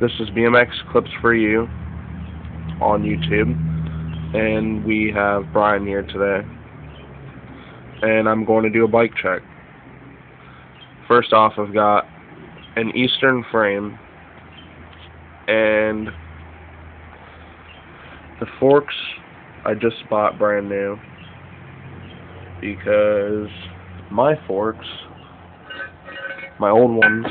This is BMX Clips for You on YouTube, and we have Brian here today, and I'm going to do a bike check. First off, I've got an Eastern frame, and the forks I just bought brand new because my forks, my old ones,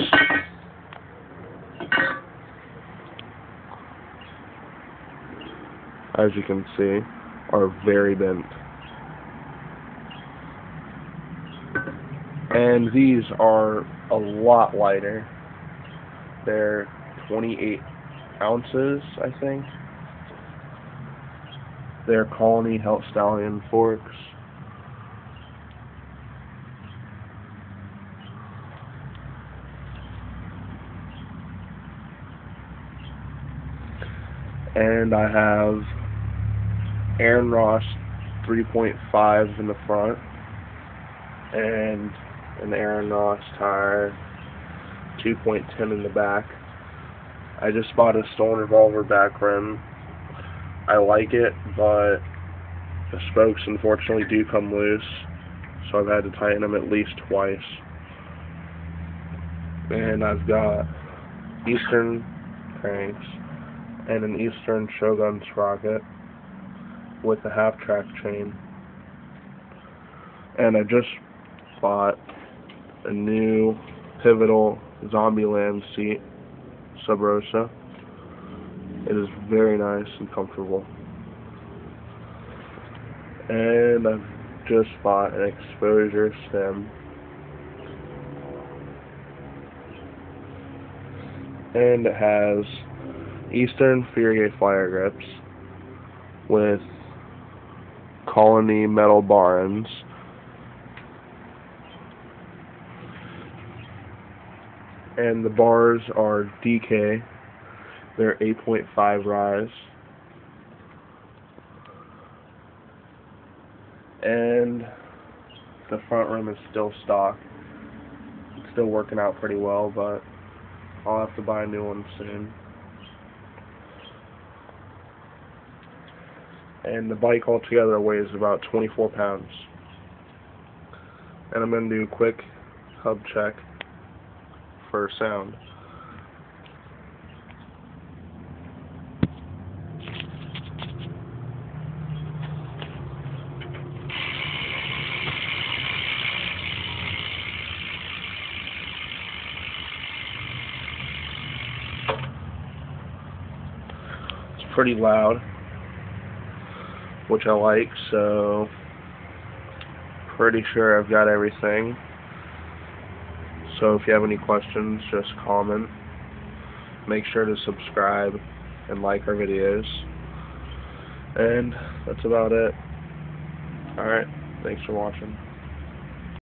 as you can see, are very bent. And these are a lot lighter. They're 28 ounces, I think. They're Colony Helt Stallion forks. And I have Aaron Ross 3.5 in the front and an Aaron Ross tire 2.10 in the back. I just bought a Stone Revolver back rim. I like it, but the spokes unfortunately do come loose, so I've had to tighten them at least twice. And I've got Eastern cranks and an Eastern Shogun sprocket with a half-track chain. And I just bought a new Pivotal Zombieland seat, Sub Rosa. It is very nice and comfortable. And I've just bought an exposure stem. And it has Eastern Furier flyer grips with Colony metal bar ends. And the bars are DK. They're 8.5 rise. And the front rim is still stock. It's still working out pretty well, but I'll have to buy a new one soon. And the bike altogether weighs about 24 pounds. And I'm going to do a quick hub check for sound. It's pretty loud, which I like, so pretty sure I've got everything. So if you have any questions, just comment. Make sure to subscribe and like our videos. And that's about it. Alright, thanks for watching.